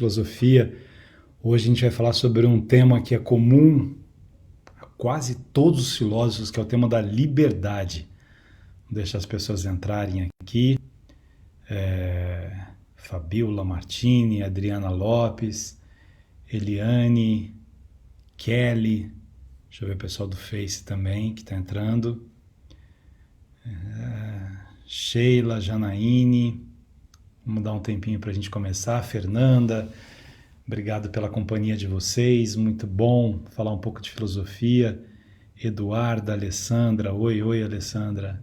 Filosofia. Hoje a gente vai falar sobre um tema que é comum a quase todos os filósofos, que é o tema da liberdade. Vou deixar as pessoas entrarem aqui. Fabiola Martini, Adriana Lopes, Eliane, Kelly. Deixa eu ver o pessoal do Face também que está entrando. Sheila, Janaíne. Vamos dar um tempinho para a gente começar. Fernanda, obrigado pela companhia de vocês. Muito bom falar um pouco de filosofia. Eduarda, Alessandra. Oi, Alessandra.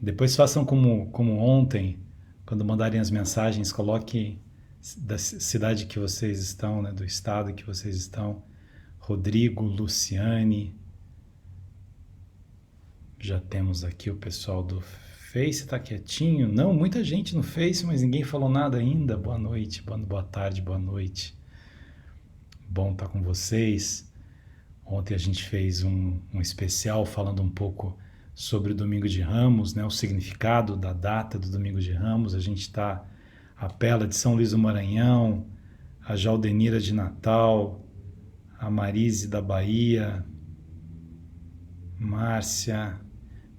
Depois façam como ontem, quando mandarem as mensagens, coloque da cidade que vocês estão, né, do estado que vocês estão. Rodrigo, Luciane. Já temos aqui o pessoal do Face, tá quietinho? Não, muita gente no Face, mas ninguém falou nada ainda. Boa noite, boa tarde, boa noite. Bom estar com vocês. Ontem a gente fez um especial falando um pouco sobre o Domingo de Ramos, né, o significado da data do Domingo de Ramos. A gente está a Pela de São Luís do Maranhão, a Jaldenira de Natal, a Marise da Bahia, Márcia.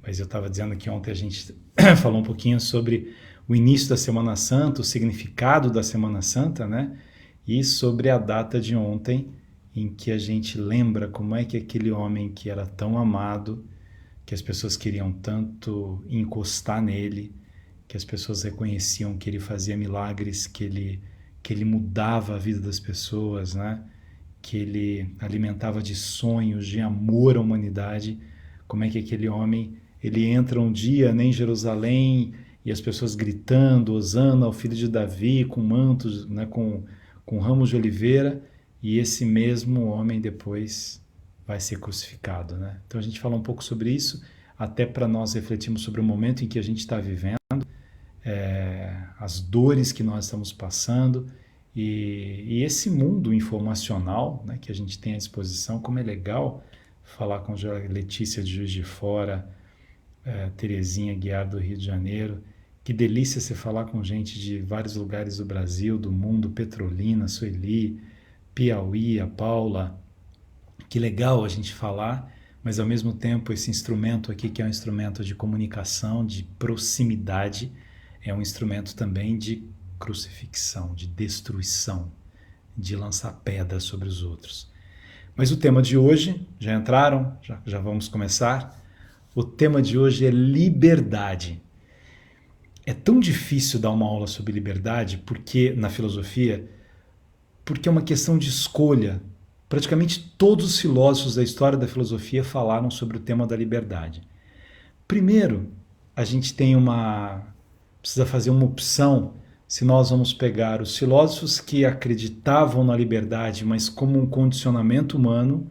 Mas eu estava dizendo que ontem a gente falou um pouquinho sobre o início da Semana Santa, o significado da Semana Santa, né? E sobre a data de ontem, em que a gente lembra como é que aquele homem que era tão amado, que as pessoas queriam tanto encostar nele, que as pessoas reconheciam que ele fazia milagres, que ele mudava a vida das pessoas, né? Que ele alimentava de sonhos, de amor à humanidade. Como é que aquele homem, ele entra um dia, né, em Jerusalém, e as pessoas gritando, Hosana ao filho de Davi, com mantos, né, com ramos de oliveira, e esse mesmo homem depois vai ser crucificado, né? Então a gente fala um pouco sobre isso, até para nós refletirmos sobre o momento em que a gente está vivendo, as dores que nós estamos passando, e esse mundo informacional, né, que a gente tem à disposição. Como é legal falar com a Letícia de Juiz de Fora, Terezinha Guiar do Rio de Janeiro. Que delícia você falar com gente de vários lugares do Brasil, do mundo, Petrolina, Sueli, Piauí, a Paula. Que legal a gente falar, mas ao mesmo tempo esse instrumento aqui, que é um instrumento de comunicação, de proximidade, é um instrumento também de crucifixão, de destruição, de lançar pedra sobre os outros. Mas o tema de hoje, já entraram? Já vamos começar? O tema de hoje é liberdade. É tão difícil dar uma aula sobre liberdade, porque na filosofia, porque é uma questão de escolha. Praticamente todos os filósofos da história da filosofia falaram sobre o tema da liberdade. Primeiro, a gente precisa fazer uma opção se nós vamos pegar os filósofos que acreditavam na liberdade, mas como um condicionamento humano,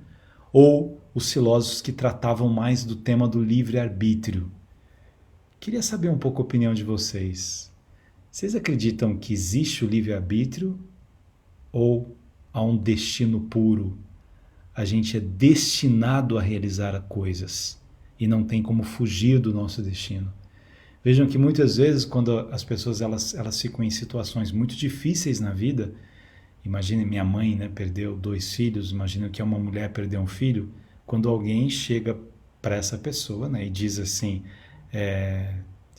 ou os filósofos que tratavam mais do tema do livre-arbítrio. Queria saber um pouco a opinião de vocês. Vocês acreditam que existe o livre-arbítrio ou há um destino puro? A gente é destinado a realizar coisas e não tem como fugir do nosso destino. Vejam que muitas vezes, quando as pessoas elas ficam em situações muito difíceis na vida, imagine minha mãe, né, perdeu 2 filhos, imagine que é uma mulher perder um filho, quando alguém chega para essa pessoa, né, e diz assim,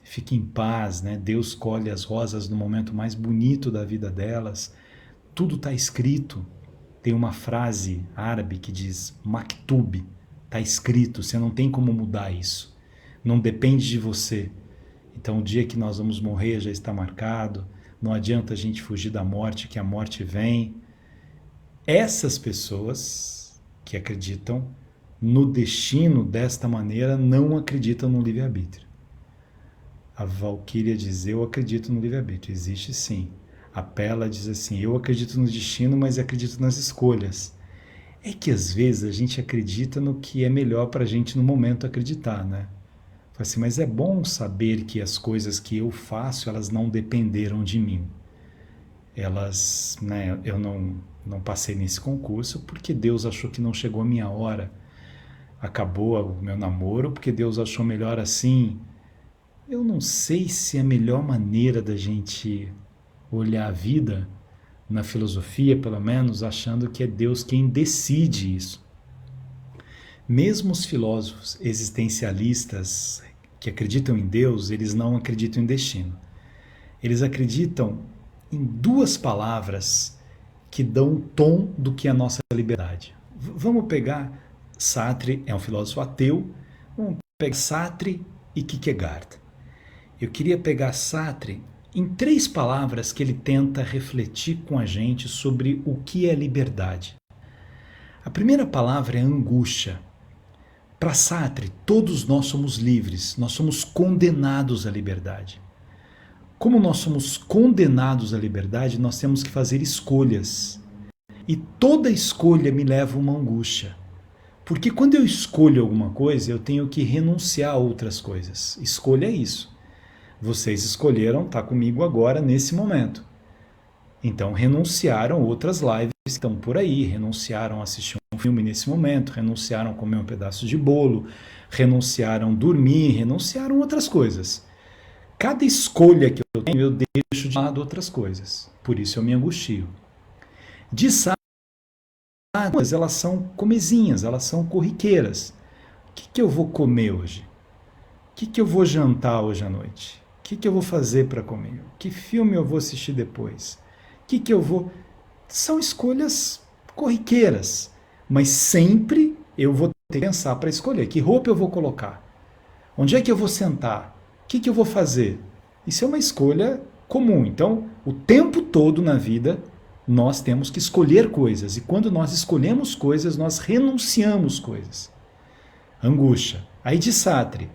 fique em paz, né, Deus colhe as rosas no momento mais bonito da vida delas, tudo está escrito. Tem uma frase árabe que diz maktub, está escrito, você não tem como mudar isso, não depende de você. Então o dia que nós vamos morrer já está marcado, não adianta a gente fugir da morte, que a morte vem. Essas pessoas que acreditam no destino desta maneira não acreditam no livre-arbítrio. A Valquíria diz, eu acredito no livre-arbítrio, existe sim. A Pela diz assim, eu acredito no destino, mas acredito nas escolhas. É que às vezes a gente acredita no que é melhor para a gente no momento acreditar, né? Assim, mas é bom saber que as coisas que eu faço, elas não dependeram de mim. Elas, né, eu não passei nesse concurso porque Deus achou que não chegou a minha hora. Acabou o meu namoro porque Deus achou melhor assim. Eu não sei se é a melhor maneira da gente olhar a vida, na filosofia pelo menos, achando que é Deus quem decide isso. Mesmo os filósofos existencialistas que acreditam em Deus, eles não acreditam em destino. Eles acreditam em duas palavras que dão o tom do que é a nossa liberdade. Vamos pegar Sartre, é um filósofo ateu, vamos pegar Sartre e Kierkegaard. Eu queria pegar Sartre em 3 palavras que ele tenta refletir com a gente sobre o que é liberdade. A primeira palavra é angústia. Para Sartre, todos nós somos livres, nós somos condenados à liberdade. Como nós somos condenados à liberdade, nós temos que fazer escolhas. E toda escolha me leva a uma angústia. Porque quando eu escolho alguma coisa, eu tenho que renunciar a outras coisas. Escolha é isso. Vocês escolheram estar comigo agora, nesse momento. Então, renunciaram outras lives que estão por aí, renunciaram a assistir um filme nesse momento, renunciaram a comer um pedaço de bolo, renunciaram a dormir, renunciaram a outras coisas. Cada escolha que eu tenho, eu deixo de lado outras coisas. Por isso eu me angustio. De sábado, elas são comezinhas, elas são corriqueiras. O que eu vou comer hoje? O que eu vou jantar hoje à noite? O que eu vou fazer para comer? Que filme eu vou assistir depois? O que eu vou... São escolhas corriqueiras, mas sempre eu vou ter que pensar para escolher. Que roupa eu vou colocar? Onde é que eu vou sentar? O que eu vou fazer? Isso é uma escolha comum. Então, o tempo todo na vida, nós temos que escolher coisas. E quando nós escolhemos coisas, nós renunciamos coisas. Angústia. Aí de Sartre.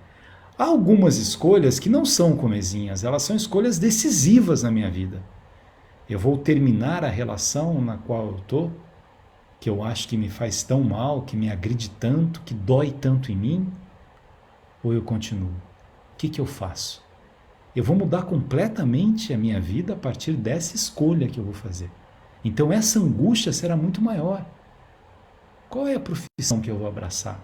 Há algumas escolhas que não são comezinhas, elas são escolhas decisivas na minha vida. Eu vou terminar a relação na qual eu estou, que eu acho que me faz tão mal, que me agride tanto, que dói tanto em mim, ou eu continuo? O que eu faço? Eu vou mudar completamente a minha vida a partir dessa escolha que eu vou fazer. Então essa angústia será muito maior. Qual é a profissão que eu vou abraçar?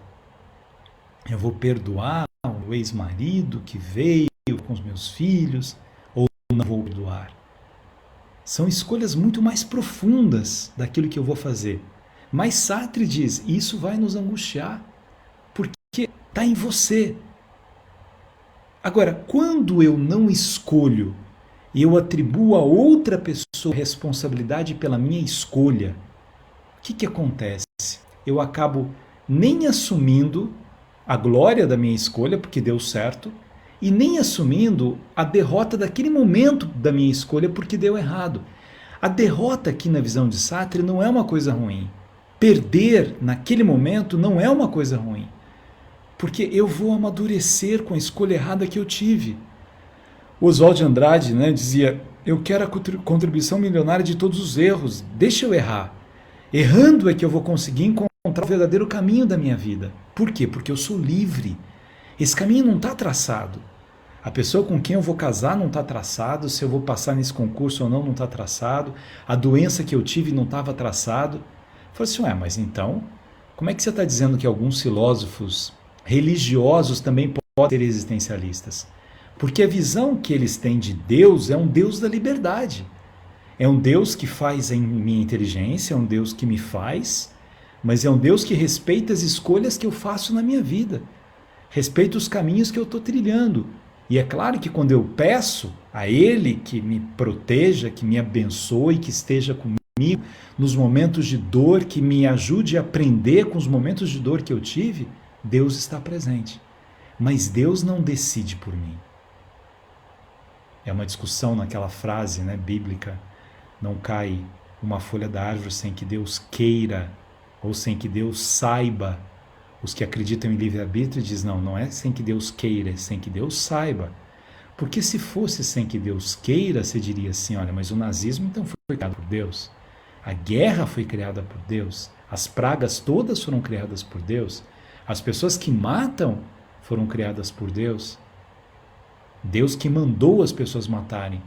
Eu vou perdoar o ex-marido que veio com os meus filhos, ou não vou perdoar? São escolhas muito mais profundas daquilo que eu vou fazer. Mas Sartre diz, isso vai nos angustiar, porque está em você. Agora, quando eu não escolho e eu atribuo a outra pessoa responsabilidade pela minha escolha, o que acontece? Eu acabo nem assumindo a glória da minha escolha, porque deu certo, e nem assumindo a derrota daquele momento da minha escolha, porque deu errado. A derrota aqui na visão de Sartre não é uma coisa ruim. Perder naquele momento não é uma coisa ruim. Porque eu vou amadurecer com a escolha errada que eu tive. O Oswald de Andrade, dizia, eu quero a contribuição milionária de todos os erros, deixa eu errar. Errando é que eu vou conseguir encontrar o verdadeiro caminho da minha vida. Por quê? Porque eu sou livre. Esse caminho não está traçado. A pessoa com quem eu vou casar não está traçado, se eu vou passar nesse concurso ou não está traçado, a doença que eu tive não estava traçado. Eu falei assim, mas então, como é que você está dizendo que alguns filósofos religiosos também podem ser existencialistas? Porque a visão que eles têm de Deus é um Deus da liberdade. É um Deus que faz em minha inteligência, é um Deus que me faz, mas é um Deus que respeita as escolhas que eu faço na minha vida. Respeita os caminhos que eu estou trilhando. E é claro que quando eu peço a Ele que me proteja, que me abençoe, que esteja comigo nos momentos de dor, que me ajude a aprender com os momentos de dor que eu tive, Deus está presente. Mas Deus não decide por mim. É uma discussão naquela frase bíblica, não cai uma folha da árvore sem que Deus queira ou sem que Deus saiba. Os que acreditam em livre-arbítrio dizem, não é sem que Deus queira, é sem que Deus saiba. Porque se fosse sem que Deus queira, você diria assim, olha, mas o nazismo então foi criado por Deus. A guerra foi criada por Deus. As pragas todas foram criadas por Deus. As pessoas que matam foram criadas por Deus. Deus que mandou as pessoas matarem.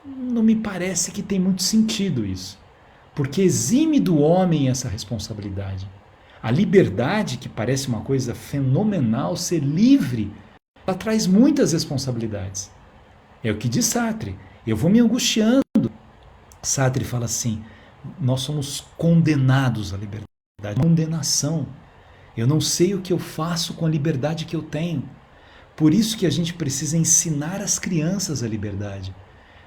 Não me parece que tem muito sentido isso. Porque exime do homem essa responsabilidade. A liberdade, que parece uma coisa fenomenal, ser livre, ela traz muitas responsabilidades. É o que diz Sartre. Eu vou me angustiando Sartre fala assim: nós somos condenados à liberdade, condenação. Eu não sei o que eu faço com a liberdade que eu tenho. Por isso que a gente precisa ensinar as crianças a liberdade.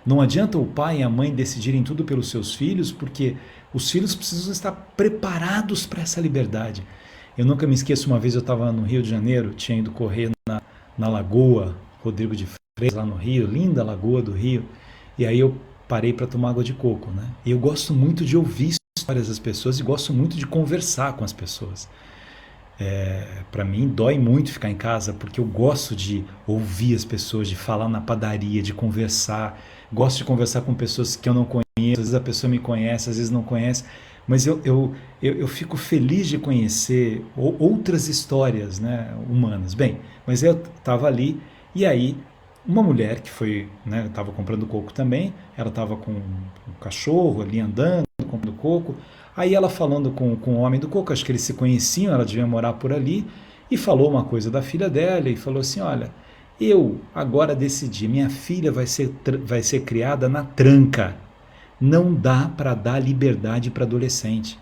Não adianta o pai e a mãe decidirem tudo pelos seus filhos, porque os filhos precisam estar preparados para essa liberdade. Eu nunca me esqueço, uma vez eu estava no Rio de Janeiro, tinha ido correr na Lagoa Rodrigo de Freitas, lá no Rio, linda Lagoa do Rio, e aí eu parei para tomar água de coco, né? E eu gosto muito de ouvir histórias das pessoas e gosto muito de conversar com as pessoas. Para mim dói muito ficar em casa porque eu gosto de ouvir as pessoas, de falar na padaria, de conversar. Gosto de conversar com pessoas que eu não conheço, às vezes a pessoa me conhece, às vezes não conhece, mas eu fico feliz de conhecer outras histórias, né, humanas. Bem, mas eu estava ali e aí uma mulher que foi, né, estava comprando coco também, ela estava com um cachorro ali andando, comprando coco. Aí ela falando com o homem do coco, acho que eles se conheciam, ela devia morar por ali, e falou uma coisa da filha dela, e falou assim: olha, eu agora decidi, minha filha vai ser criada na tranca. Não dá para dar liberdade para adolescente.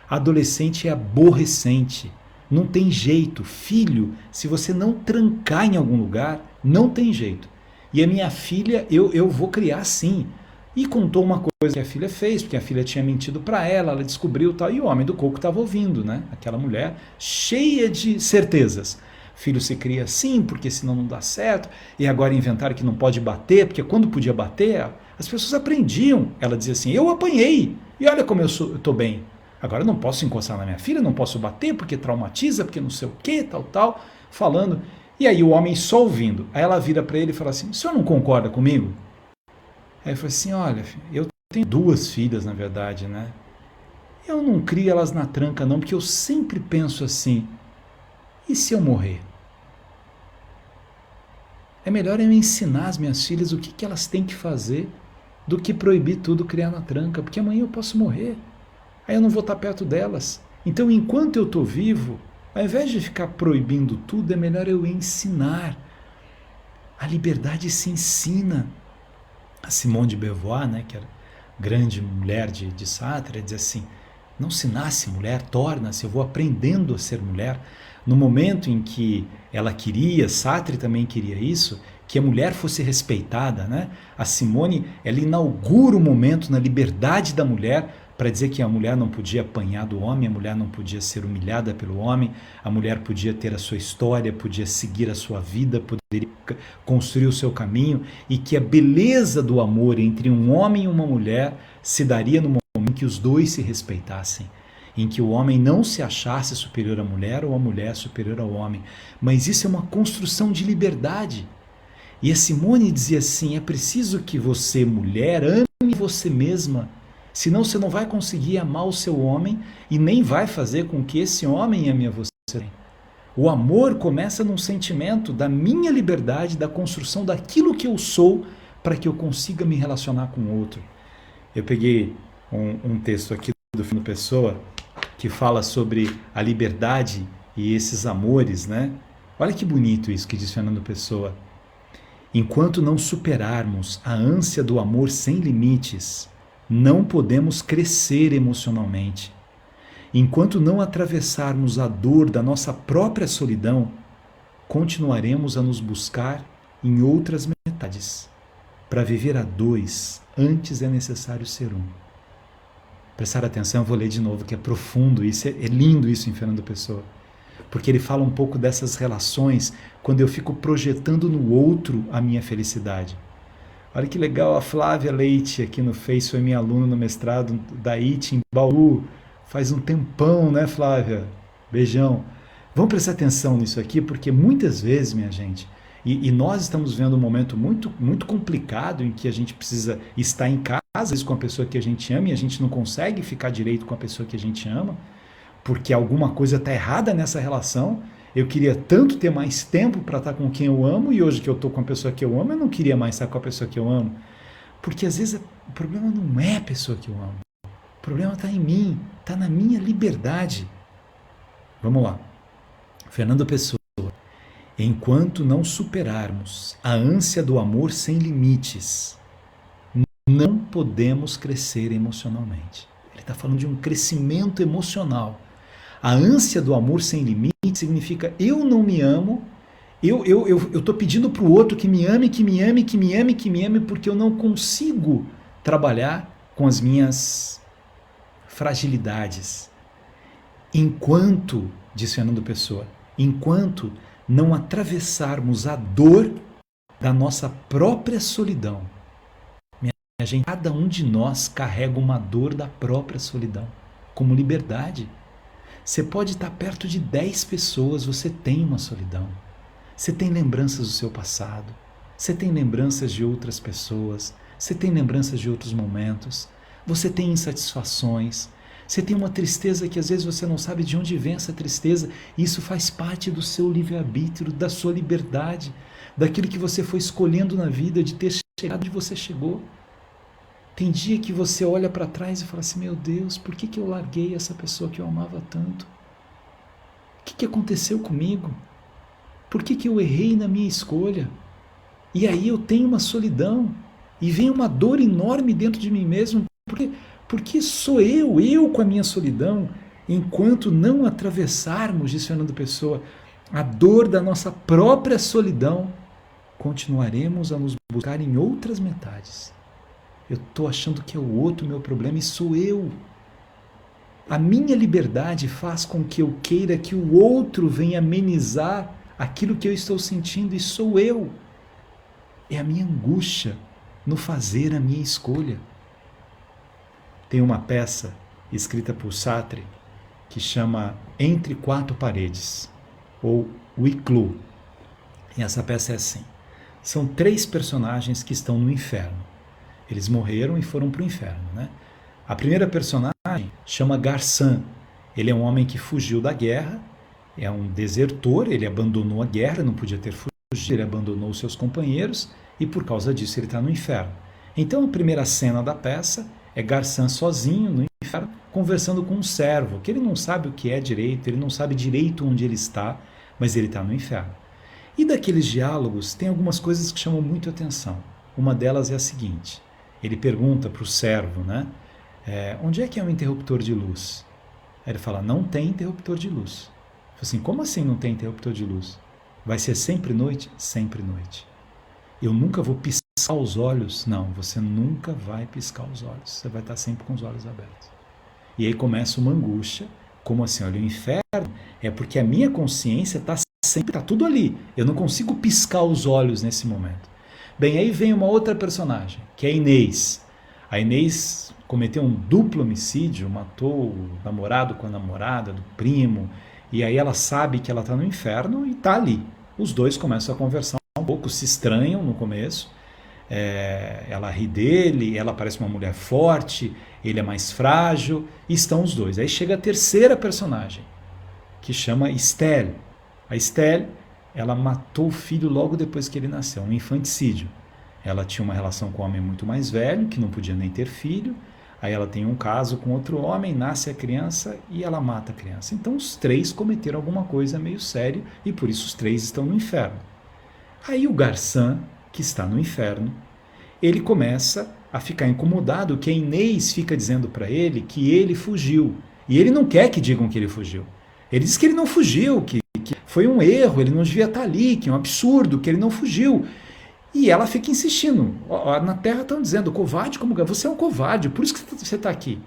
Adolescente é aborrecente. Não tem jeito. Filho, se você não trancar em algum lugar, não tem jeito. E a minha filha, eu vou criar sim. E contou uma coisa que a filha fez, porque a filha tinha mentido para ela descobriu tal, e o homem do coco estava ouvindo, né? Aquela mulher cheia de certezas. Filho se cria assim, porque senão não dá certo, e agora inventaram que não pode bater, porque quando podia bater, as pessoas aprendiam. Ela dizia assim: eu apanhei, e olha como eu estou bem. Agora eu não posso encostar na minha filha, não posso bater, porque traumatiza, porque não sei o que, tal, falando. E aí o homem só ouvindo. Aí ela vira para ele e fala assim: o senhor não concorda comigo? Aí eu falei assim: olha, eu tenho duas filhas, na verdade, né? Eu não crio elas na tranca, não, porque eu sempre penso assim: e se eu morrer? É melhor eu ensinar as minhas filhas o que elas têm que fazer do que proibir tudo, criar na tranca, porque amanhã eu posso morrer. Aí eu não vou estar perto delas. Então, enquanto eu estou vivo, ao invés de ficar proibindo tudo, é melhor eu ensinar. A liberdade se ensina. A Simone de Beauvoir, né, que era grande mulher de Sartre, dizia assim: não se nasce mulher, torna-se. Eu vou aprendendo a ser mulher. No momento em que ela queria, Sartre também queria isso, que a mulher fosse respeitada, né? A Simone, ela inaugura o momento na liberdade da mulher para dizer que a mulher não podia apanhar do homem, a mulher não podia ser humilhada pelo homem, a mulher podia ter a sua história, podia seguir a sua vida, poderia construir o seu caminho, e que a beleza do amor entre um homem e uma mulher se daria no momento em que os dois se respeitassem, em que o homem não se achasse superior à mulher ou a mulher superior ao homem. Mas isso é uma construção de liberdade. E a Simone dizia assim: é preciso que você, mulher, ame você mesma, senão você não vai conseguir amar o seu homem e nem vai fazer com que esse homem ame a você. O amor começa num sentimento da minha liberdade, da construção daquilo que eu sou, para que eu consiga me relacionar com o outro. Eu peguei um texto aqui do Fernando Pessoa que fala sobre a liberdade e esses amores, né? Olha que bonito isso que diz Fernando Pessoa. Enquanto não superarmos a ânsia do amor sem limites, não podemos crescer emocionalmente. Enquanto não atravessarmos a dor da nossa própria solidão, continuaremos a nos buscar em outras metades. Para viver a dois, antes é necessário ser um. Prestar atenção, eu vou ler de novo, que é profundo isso, é lindo isso em Fernando Pessoa. Porque ele fala um pouco dessas relações, quando eu fico projetando no outro a minha felicidade. Olha que legal, a Flávia Leite aqui no Face foi minha aluna no mestrado da IT em Bauru. Faz um tempão, né, Flávia? Beijão. Vamos prestar atenção nisso aqui, porque muitas vezes, minha gente, e nós estamos vendo um momento muito, muito complicado em que a gente precisa estar em casa, às vezes com a pessoa que a gente ama, e a gente não consegue ficar direito com a pessoa que a gente ama, porque alguma coisa está errada nessa relação. Eu queria tanto ter mais tempo para estar com quem eu amo, e hoje que eu estou com a pessoa que eu amo, eu não queria mais estar com a pessoa que eu amo. Porque às vezes o problema não é a pessoa que eu amo. O problema está em mim, está na minha liberdade. Vamos lá. Fernando Pessoa. Enquanto não superarmos a ânsia do amor sem limites, não podemos crescer emocionalmente. Ele está falando de um crescimento emocional. A ânsia do amor sem limite significa eu não me amo, eu estou pedindo para o outro que me ame, que me ame, que me ame, que me ame, porque eu não consigo trabalhar com as minhas fragilidades. Enquanto, diz Fernando Pessoa, enquanto não atravessarmos a dor da nossa própria solidão. Gente, cada um de nós carrega uma dor da própria solidão, como liberdade. Você pode estar perto de 10 pessoas, você tem uma solidão. Você tem lembranças do seu passado, você tem lembranças de outras pessoas, você tem lembranças de outros momentos, você tem insatisfações, você tem uma tristeza que às vezes você não sabe de onde vem essa tristeza, e isso faz parte do seu livre-arbítrio, da sua liberdade, daquilo que você foi escolhendo na vida, de ter chegado onde você chegou. Tem dia que você olha para trás e fala assim, meu Deus, por que eu larguei essa pessoa que eu amava tanto? O que aconteceu comigo? Por que eu errei na minha escolha? E aí eu tenho uma solidão, e vem uma dor enorme dentro de mim mesmo, porque sou eu com a minha solidão, enquanto não atravessarmos, diz Fernando Pessoa, a dor da nossa própria solidão, continuaremos a nos buscar em outras metades. Eu estou achando que é o outro meu problema e sou eu. A minha liberdade faz com que eu queira que o outro venha amenizar aquilo que eu estou sentindo e sou eu. É a minha angústia no fazer a minha escolha. Tem uma peça escrita por Sartre que chama Entre Quatro Paredes, ou O Iclô. E essa peça é assim. São 3 personagens que estão no inferno. Eles morreram e foram para o inferno, né? A primeira personagem chama Garçan. Ele é um homem que fugiu da guerra, é um desertor, ele abandonou a guerra, não podia ter fugido, ele abandonou seus companheiros e por causa disso ele está no inferno. Então a primeira cena da peça é Garçan sozinho no inferno, conversando com um servo, que ele não sabe o que é direito, ele não sabe direito onde ele está, mas ele está no inferno. E daqueles diálogos tem algumas coisas que chamam muito atenção. Uma delas é a seguinte. Ele pergunta para o servo, né? Onde é que é o interruptor de luz? Aí ele fala, não tem interruptor de luz. Eu falo assim, como assim não tem interruptor de luz? Vai ser sempre noite? Sempre noite. Eu nunca vou piscar os olhos? Não, você nunca vai piscar os olhos. Você vai estar sempre com os olhos abertos. E aí começa uma angústia, como assim, olha, o inferno é porque a minha consciência está tudo ali. Eu não consigo piscar os olhos nesse momento. Bem, aí vem uma outra personagem, que é a Inês. A Inês cometeu um duplo homicídio, matou o namorado com a namorada, do primo, e aí ela sabe que ela está no inferno e está ali. Os dois começam a conversar um pouco, se estranham no começo, ela ri dele, ela parece uma mulher forte, ele é mais frágil, e estão os dois. Aí chega a terceira personagem, que chama Estelle. A Estelle, ela matou o filho logo depois que ele nasceu, um infanticídio. Ela tinha uma relação com um homem muito mais velho, que não podia nem ter filho, aí ela tem um caso com outro homem, nasce a criança e ela mata a criança. Então os 3 cometeram alguma coisa meio séria e por isso os 3 estão no inferno. Aí o Garçan, que está no inferno, ele começa a ficar incomodado que a Inês fica dizendo para ele que ele fugiu. E ele não quer que digam que ele fugiu. Ele diz que ele não fugiu, que foi um erro, ele não devia estar ali, que é um absurdo, que ele não fugiu. E ela fica insistindo. Na Terra estão dizendo, covarde como você é um covarde, por isso que você está aqui.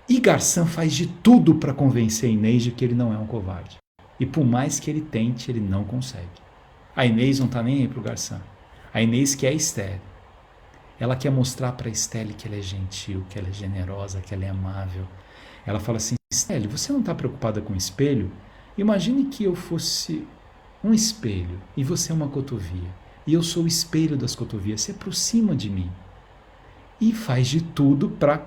E Garçan faz de tudo para convencer a Inês de que ele não é um covarde. E por mais que ele tente, ele não consegue. A Inês não está nem aí para o Garçan. A Inês quer a Estelle. Ela quer mostrar para a Estelle que ela é gentil, que ela é generosa, que ela é amável. Ela fala assim, Estelle, você não está preocupada com o espelho? Imagine que eu fosse um espelho e você é uma cotovia. E eu sou o espelho das cotovias. Se aproxima de mim. E faz de tudo para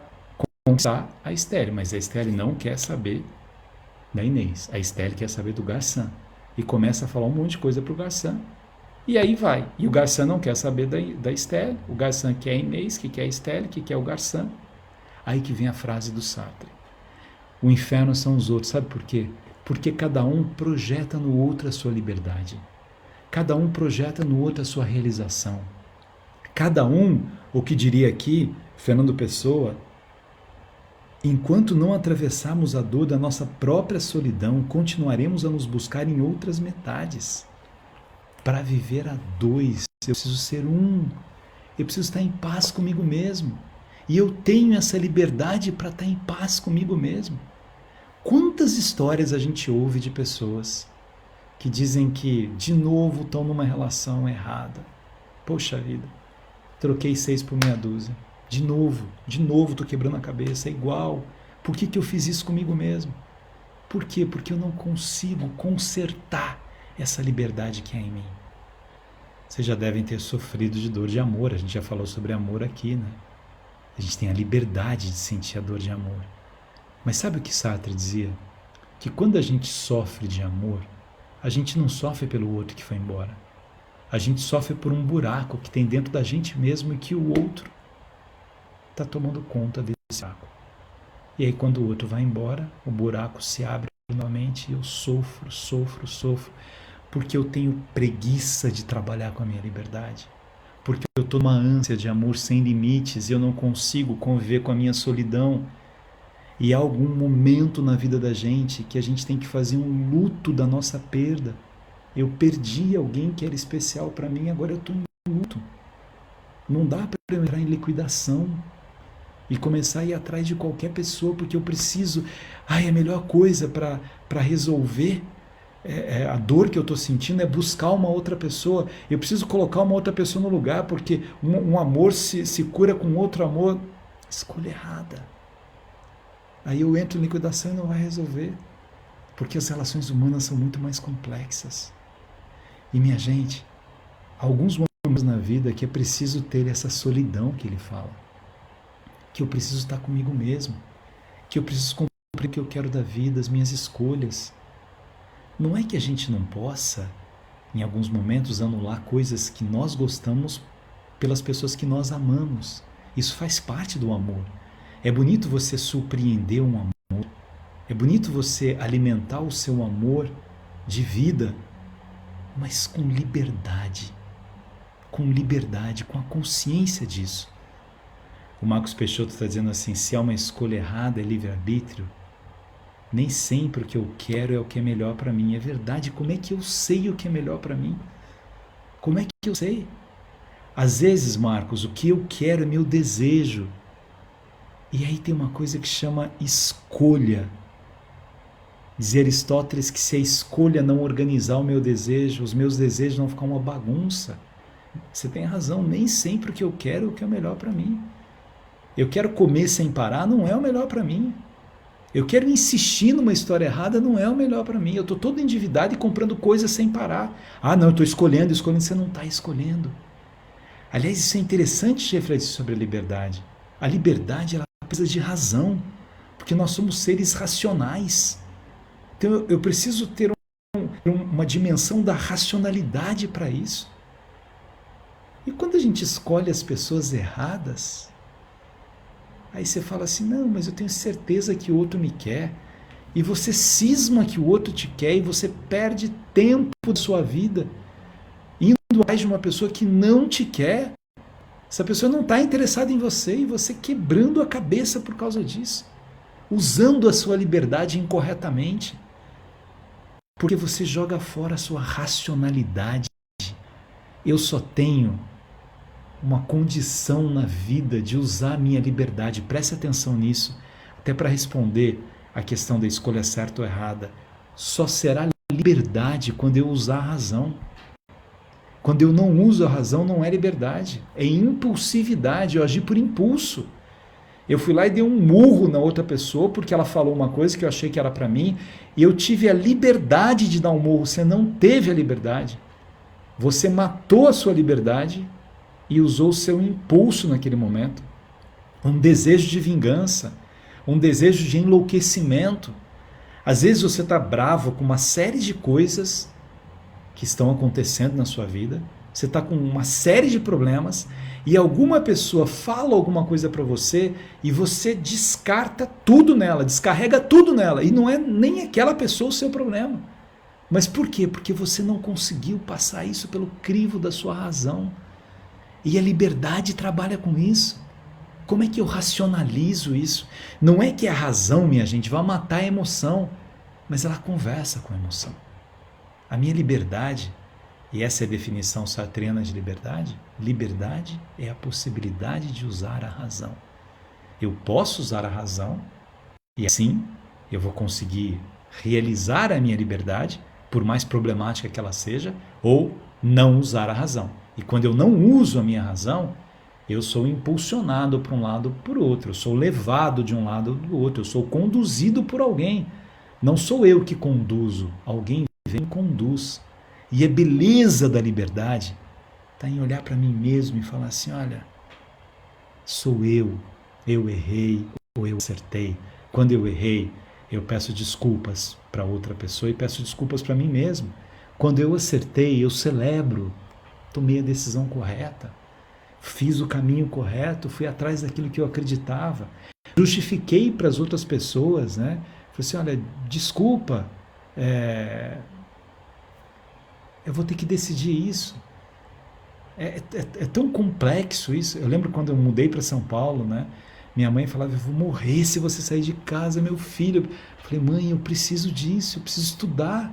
conquistar a Estelle. Mas a Estelle não quer saber da Inês. A Estelle quer saber do Garçan. E começa a falar um monte de coisa para o Garçan. E aí vai. E o Garçan não quer saber da Estelle. O Garçan quer a Inês, que quer a Estelle, que quer o Garçan. Aí que vem a frase do Sartre. O inferno são os outros. Sabe por quê? Porque cada um projeta no outro a sua liberdade. Cada um projeta no outro a sua realização. Cada um, o que diria aqui Fernando Pessoa, enquanto não atravessarmos a dor da nossa própria solidão, continuaremos a nos buscar em outras metades. Para viver a dois, eu preciso ser um. Eu preciso estar em paz comigo mesmo. E eu tenho essa liberdade para estar em paz comigo mesmo. Quantas histórias a gente ouve de pessoas que dizem que, de novo, estão numa relação errada. Poxa vida, troquei 6 por meia dúzia. De novo, estou quebrando a cabeça, é igual. Por que eu fiz isso comigo mesmo? Por quê? Porque eu não consigo consertar essa liberdade que há em mim. Vocês já devem ter sofrido de dor de amor, a gente já falou sobre amor aqui, né? A gente tem a liberdade de sentir a dor de amor. Mas sabe o que Sartre dizia? Que quando a gente sofre de amor, a gente não sofre pelo outro que foi embora. A gente sofre por um buraco que tem dentro da gente mesmo e que o outro está tomando conta desse buraco. E aí quando o outro vai embora, o buraco se abre novamente e eu sofro, porque eu tenho preguiça de trabalhar com a minha liberdade. Porque eu estou numa ânsia de amor sem limites e eu não consigo conviver com a minha solidão. E há algum momento na vida da gente que a gente tem que fazer um luto da nossa perda. Eu perdi alguém que era especial para mim, agora eu estou em luto. Não dá para eu entrar em liquidação e começar a ir atrás de qualquer pessoa, porque eu preciso... a melhor coisa para resolver a dor que eu estou sentindo é buscar uma outra pessoa. Eu preciso colocar uma outra pessoa no lugar, porque um amor se cura com outro amor. Escolha errada. Aí eu entro em liquidação e não vai resolver, porque as relações humanas são muito mais complexas. E minha gente, alguns momentos na vida que é preciso ter essa solidão que ele fala, que eu preciso estar comigo mesmo, que eu preciso cumprir o que eu quero da vida, as minhas escolhas. Não é que a gente não possa, em alguns momentos, anular coisas que nós gostamos pelas pessoas que nós amamos. Isso faz parte do amor. É bonito você surpreender um amor. É bonito você alimentar o seu amor de vida, mas com liberdade. Com liberdade, com a consciência disso. O Marcos Peixoto está dizendo assim, se há uma escolha errada, é livre-arbítrio. Nem sempre o que eu quero é o que é melhor para mim. É verdade, como é que eu sei o que é melhor para mim? Como é que eu sei? Às vezes, Marcos, o que eu quero é meu desejo. E aí tem uma coisa que chama escolha. Dizia Aristóteles que se a escolha não organizar o meu desejo, os meus desejos vão ficar uma bagunça. Você tem razão, nem sempre o que eu quero é o que é melhor para mim. Eu quero comer sem parar, não é o melhor para mim. Eu quero insistir numa história errada, não é o melhor para mim. Eu estou todo endividado e comprando coisas sem parar. Ah, não, eu estou escolhendo. Você não está escolhendo. Aliás, isso é interessante de refletir sobre a liberdade. A liberdade, ela precisa de razão, porque nós somos seres racionais. Então eu preciso ter uma dimensão da racionalidade para isso. E quando a gente escolhe as pessoas erradas, aí você fala assim, não, mas eu tenho certeza que o outro me quer. E você cisma que o outro te quer e você perde tempo da sua vida indo atrás de uma pessoa que não te quer. Essa pessoa não está interessada em você e você quebrando a cabeça por causa disso. Usando a sua liberdade incorretamente. Porque você joga fora a sua racionalidade. Eu só tenho uma condição na vida de usar a minha liberdade. Preste atenção nisso. Até para responder a questão da escolha certa ou errada. Só será liberdade quando eu usar a razão. Quando eu não uso a razão, não é liberdade. É impulsividade, eu agi por impulso. Eu fui lá e dei um murro na outra pessoa porque ela falou uma coisa que eu achei que era para mim e eu tive a liberdade de dar um murro. Você não teve a liberdade. Você matou a sua liberdade e usou o seu impulso naquele momento. Um desejo de vingança, um desejo de enlouquecimento. Às vezes você está bravo com uma série de coisas que estão acontecendo na sua vida, você está com uma série de problemas e alguma pessoa fala alguma coisa para você e você descarta tudo nela, descarrega tudo nela e não é nem aquela pessoa o seu problema. Mas por quê? Porque você não conseguiu passar isso pelo crivo da sua razão. E a liberdade trabalha com isso. Como é que eu racionalizo isso? Não é que a razão, minha gente, vai matar a emoção, mas ela conversa com a emoção. A minha liberdade, e essa é a definição sartreana de liberdade, liberdade é a possibilidade de usar a razão. Eu posso usar a razão e assim eu vou conseguir realizar a minha liberdade, por mais problemática que ela seja, ou não usar a razão. E quando eu não uso a minha razão, eu sou impulsionado para um lado ou por outro, eu sou levado de um lado ou do outro, eu sou conduzido por alguém. Não sou eu que conduzo, alguém vem e conduz. E a beleza da liberdade está em olhar para mim mesmo e falar assim, olha, sou eu errei ou eu acertei. Quando eu errei, eu peço desculpas para outra pessoa e peço desculpas para mim mesmo. Quando eu acertei, eu celebro, tomei a decisão correta, fiz o caminho correto, fui atrás daquilo que eu acreditava, justifiquei para as outras pessoas, né? Falei assim, olha, desculpa, eu vou ter que decidir isso. É tão complexo isso. Eu lembro quando eu mudei para São Paulo, né? Minha mãe falava, eu vou morrer se você sair de casa, meu filho. Eu falei, mãe, eu preciso disso, eu preciso estudar.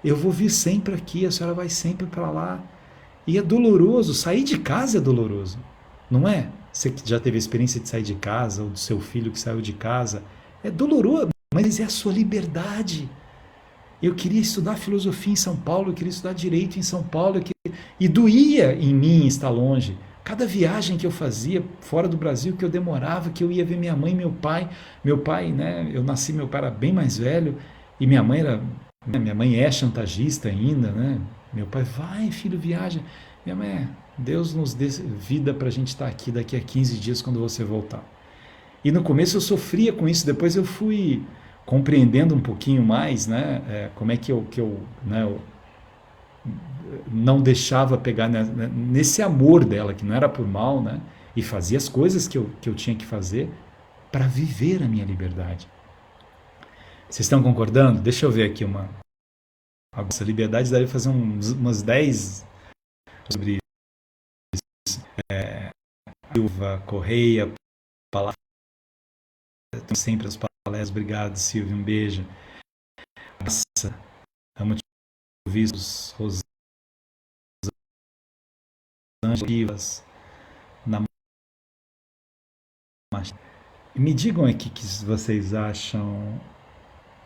Eu vou vir sempre aqui, a senhora vai sempre para lá. E é doloroso, sair de casa é doloroso, não é? Você que já teve a experiência de sair de casa, ou do seu filho que saiu de casa, é doloroso, mas é a sua liberdade. Eu queria estudar filosofia em São Paulo, eu queria estudar direito em São Paulo, e doía em mim estar longe. Cada viagem que eu fazia fora do Brasil, que eu demorava, que eu ia ver minha mãe e meu pai, né? Eu nasci, meu pai era bem mais velho, e minha mãe é chantagista ainda, né? Meu pai, vai filho, viaja. Minha mãe, Deus nos dê vida para a gente estar aqui daqui a 15 dias quando você voltar. E no começo eu sofria com isso, depois eu fui compreendendo um pouquinho mais, né? Como é que eu não deixava pegar nesse amor dela, que não era por mal, né? E fazia as coisas que eu tinha que fazer para viver a minha liberdade. Vocês estão concordando? Deixa eu ver aqui essa liberdade deve fazer umas 10 sobre Silva, Correia, palavra, sempre as palestras. Obrigado, Silvia, um beijo. Nossa, amo te ouvir, Rosângela, na me digam aqui o que vocês acham.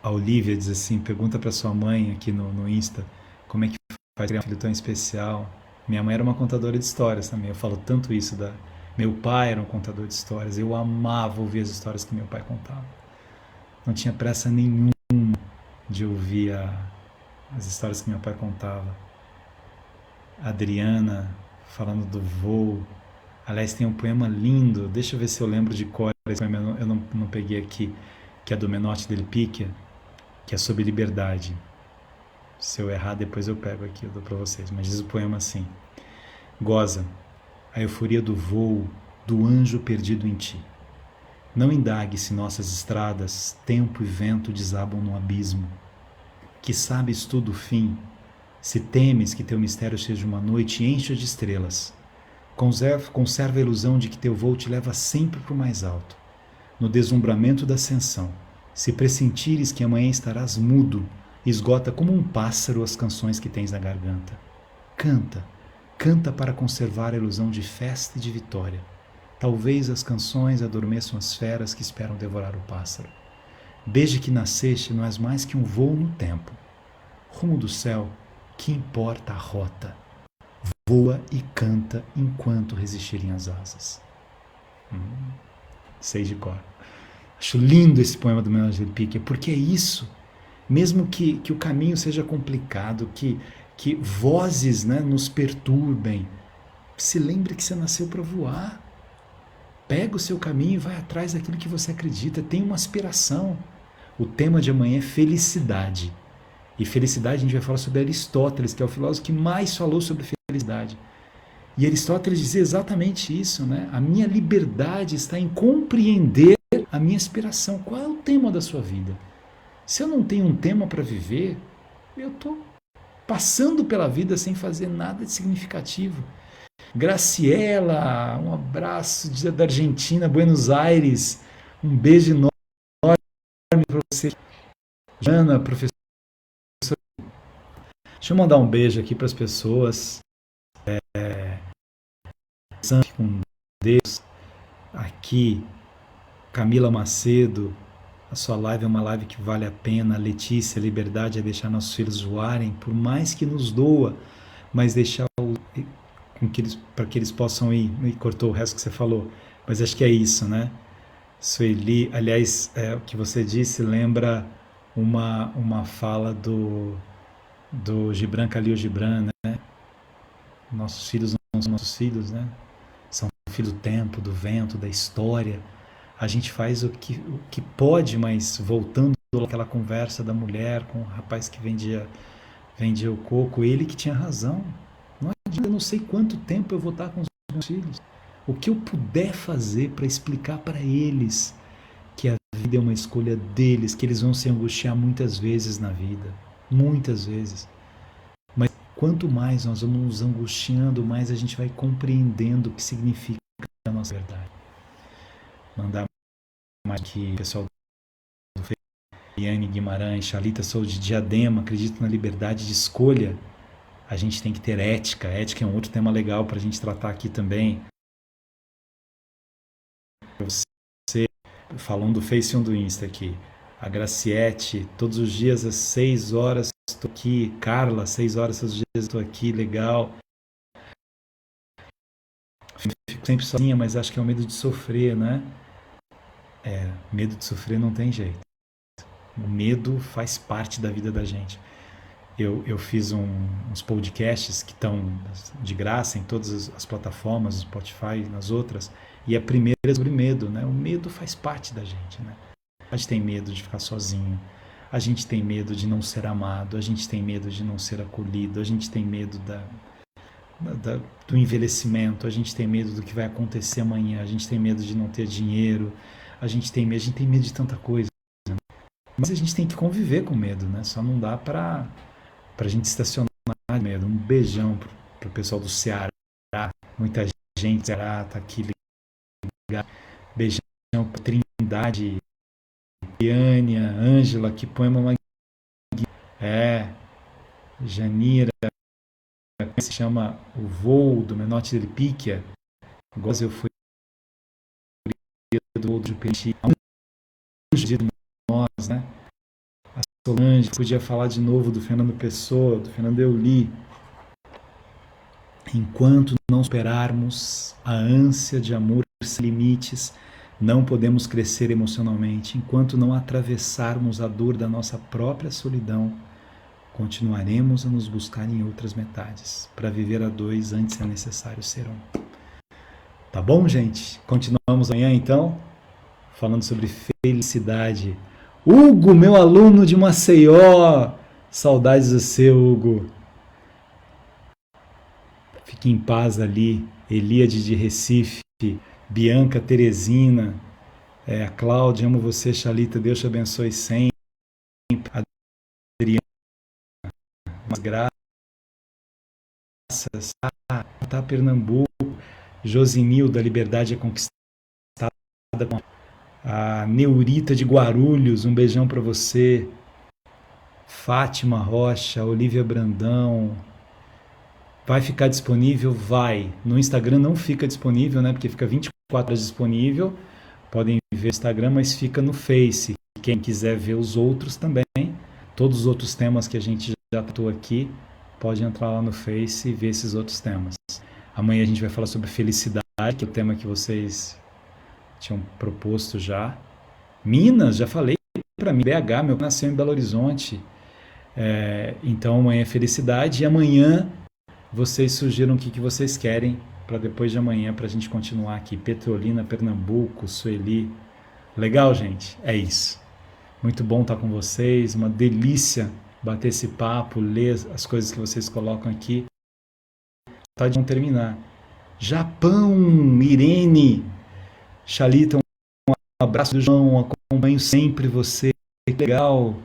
A Olivia diz assim, pergunta para sua mãe aqui no Insta, como é que faz criar um filho tão especial. Minha mãe era uma contadora de histórias também, eu falo tanto isso meu pai era um contador de histórias, eu amava ouvir as histórias que meu pai contava. Não tinha pressa nenhuma de ouvir as histórias que meu pai contava. A Adriana falando do voo. Aliás, tem um poema lindo, deixa eu ver se eu lembro de cor, eu não peguei aqui, que é do Menotti del Picchia, que é sobre liberdade. Se eu errar, depois eu pego aqui, eu dou para vocês. Mas diz o poema assim, goza a euforia do voo, do anjo perdido em ti. Não indague se nossas estradas, tempo e vento desabam no abismo. Que sabes tu do fim, se temes que teu mistério seja uma noite encha de estrelas. Conserva a ilusão de que teu voo te leva sempre para o mais alto. No deslumbramento da ascensão, se pressentires que amanhã estarás mudo, esgota como um pássaro as canções que tens na garganta. Canta, canta para conservar a ilusão de festa e de vitória. Talvez as canções adormeçam as feras que esperam devorar o pássaro. Desde que nasceste, não és mais que um voo no tempo. Rumo do céu, que importa a rota? Voa e canta enquanto resistirem as asas. Sei de cor. Acho lindo esse poema do Menotti del Picchia, porque é isso. Mesmo que o caminho seja complicado, que vozes, né, nos perturbem, se lembre que você nasceu para voar. Pega o seu caminho e vai atrás daquilo que você acredita. Tem uma aspiração. O tema de amanhã é felicidade. E felicidade a gente vai falar sobre Aristóteles, que é o filósofo que mais falou sobre felicidade. E Aristóteles dizia exatamente isso, né? A minha liberdade está em compreender a minha aspiração. Qual é o tema da sua vida? Se eu não tenho um tema para viver, eu estou passando pela vida sem fazer nada de significativo. Graciela, um abraço da Argentina, Buenos Aires. Um beijo enorme para você. Jana, professora. Deixa eu mandar um beijo aqui para as pessoas. Com Deus. Aqui, Camila Macedo. A sua live é uma live que vale a pena. Letícia, liberdade é deixar nossos filhos voarem, por mais que nos doa, mas deixar para que eles possam ir. Me cortou o resto que você falou, mas acho que é isso, né? Sueli, aliás, o que você disse lembra uma fala do Gibran Khalil Gibran, né? Nossos filhos não são nossos filhos, né? São filhos do tempo, do vento, da história. A gente faz o que pode, mas voltando àquela conversa da mulher com o rapaz que vendia o coco, ele que tinha razão. Não adianta, eu não sei quanto tempo eu vou estar com os meus filhos. O que eu puder fazer para explicar para eles que a vida é uma escolha deles, que eles vão se angustiar muitas vezes na vida. Muitas vezes. Mas quanto mais nós vamos nos angustiando, mais a gente vai compreendendo o que significa a nossa verdade. Mandar mais aqui, pessoal do Facebook, Iane Guimarães, Chalita, sou de Diadema, acredito na liberdade de escolha. A gente tem que ter ética. Ética é um outro tema legal para a gente tratar aqui também. Você falando do Face e do Insta aqui. A Graciete, todos os dias às 6 horas estou aqui. Carla, 6 horas todos os dias estou aqui, legal. Fico sempre sozinha, mas acho que é o medo de sofrer, né? Medo de sofrer não tem jeito. O medo faz parte da vida da gente. Eu fiz uns podcasts que estão de graça em todas as plataformas, no Spotify, nas outras, e a primeira é sobre medo, né? O medo faz parte da gente, né? A gente tem medo de ficar sozinho, a gente tem medo de não ser amado, a gente tem medo de não ser acolhido, a gente tem medo do envelhecimento, a gente tem medo do que vai acontecer amanhã, a gente tem medo de não ter dinheiro, a gente tem medo de tanta coisa. Né? Mas a gente tem que conviver com medo, né? Só não dá para a gente estacionar com medo. Um beijão pro pessoal do Ceará, muita gente do Ceará tá aqui ligado. Beijão para Trindade, Iânia, Ângela, que poema magnífico. Janira, que se chama O Voo do Menotti del Picchia. Igual eu fui do voo do Peixe, de nós, né? A Solange, podia falar de novo do Fernando Pessoa, do Fernando Euli. Enquanto não superarmos a ânsia de amor sem limites, não podemos crescer emocionalmente. Enquanto não atravessarmos a dor da nossa própria solidão, continuaremos a nos buscar em outras metades. Para viver a dois, antes é necessário ser um. Tá bom, gente? Continuamos amanhã, então, falando sobre felicidade. Hugo, meu aluno de Maceió! Saudades do seu, Hugo. Fique em paz ali. Elíade de Recife, Bianca Teresina, a Cláudia, amo você, Chalita, Deus te abençoe sempre. Adriana, umas graças. Tá, Pernambuco, Josinilda, Liberdade é conquistada. A Neurita de Guarulhos, um beijão para você. Fátima Rocha, Olivia Brandão. Vai ficar disponível? Vai. No Instagram não fica disponível, né? Porque fica 24 horas disponível. Podem ver no Instagram, mas fica no Face. Quem quiser ver os outros também, todos os outros temas que a gente já tratou aqui, pode entrar lá no Face e ver esses outros temas. Amanhã a gente vai falar sobre felicidade, que é o tema que vocês tinham proposto já. Minas, já falei para mim. BH, meu nasceu em Belo Horizonte. Então amanhã é felicidade. E amanhã vocês sugiram o que vocês querem para depois de amanhã, para a gente continuar aqui. Petrolina, Pernambuco, Sueli. Legal, gente? É isso. Muito bom estar com vocês. Uma delícia bater esse papo, ler as coisas que vocês colocam aqui. Tá de não terminar. Japão, Irene, Chalita, um abraço do João. Acompanho sempre você. Que legal.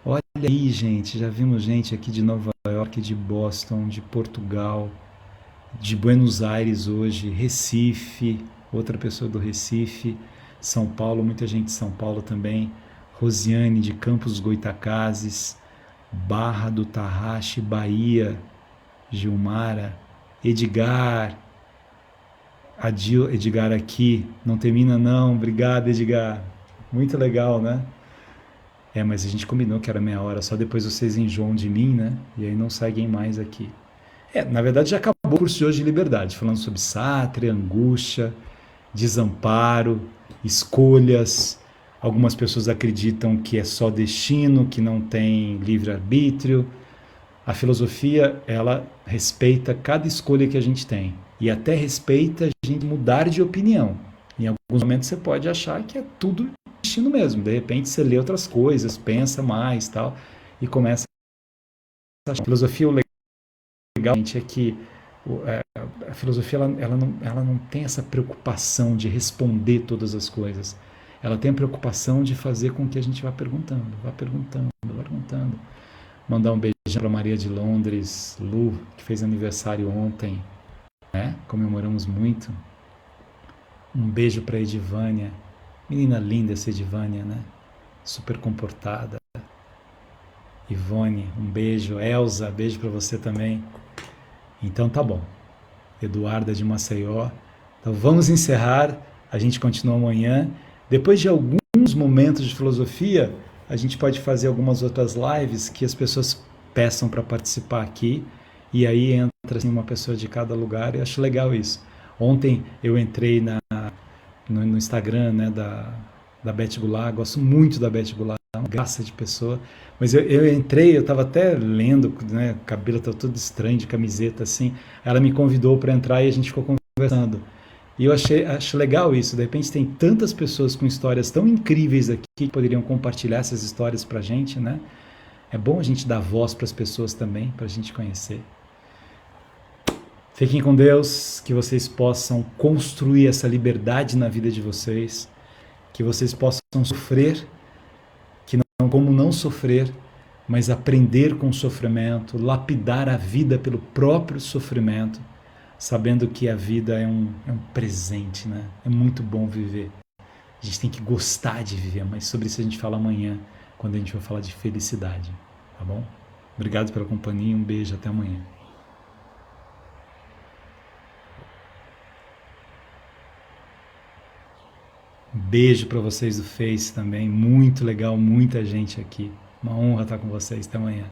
Olha aí, gente, já vimos gente aqui de Nova York, de Boston, de Portugal. de Buenos Aires hoje, Recife, outra pessoa do Recife, São Paulo, muita gente de São Paulo também, Rosiane de Campos dos Goytacazes, Barra do Tarraxe, Bahia, Gilmara, Edgar, Edgar aqui, não termina não, obrigado Edgar, muito legal, né? Mas a gente combinou que era meia hora, só depois vocês enjoam de mim, né? E aí não seguem mais aqui. Na verdade já acabou o curso de hoje de liberdade, falando sobre Sartre, angústia, desamparo, escolhas. Algumas pessoas acreditam que é só destino, que não tem livre-arbítrio. A filosofia, ela respeita cada escolha que a gente tem. E até respeita a gente mudar de opinião. Em alguns momentos você pode achar que é tudo destino mesmo. De repente você lê outras coisas, pensa mais tal, e começa a achar. A filosofia, o legal é que a filosofia ela não tem essa preocupação de responder todas as coisas. Ela tem a preocupação de fazer com que a gente vá perguntando. Mandar um beijão para Maria de Londres, Lu, que fez aniversário ontem, né? Comemoramos muito. Um beijo para Edivânia, menina linda essa Edivânia, né? Super comportada. Ivone, um beijo. Elza, beijo para você também. Então tá bom. Eduarda de Maceió. Então vamos encerrar. A gente continua amanhã. Depois de alguns momentos de filosofia, a gente pode fazer algumas outras lives que as pessoas peçam para participar aqui. E aí entra assim, uma pessoa de cada lugar. Eu acho legal isso. Ontem eu entrei no Instagram, né, da Beth Goulart. Gosto muito da Beth Goulart. Uma graça de pessoa. Mas eu entrei, eu estava até lendo, né, o cabelo estava todo estranho, de camiseta assim. Ela me convidou para entrar e a gente ficou conversando. E eu acho legal isso. De repente tem tantas pessoas com histórias tão incríveis aqui que poderiam compartilhar essas histórias para a gente, né? É bom a gente dar voz para as pessoas também, para a gente conhecer. Fiquem com Deus, que vocês possam construir essa liberdade na vida de vocês, que vocês possam sofrer, como não sofrer, mas aprender com o sofrimento, lapidar a vida pelo próprio sofrimento, sabendo que a vida é um presente, né? É muito bom viver. A gente tem que gostar de viver, mas sobre isso a gente fala amanhã, quando a gente vai falar de felicidade, tá bom? Obrigado pela companhia, um beijo, até amanhã. Um beijo para vocês do Face também, muito legal, muita gente aqui. Uma honra estar com vocês, até amanhã.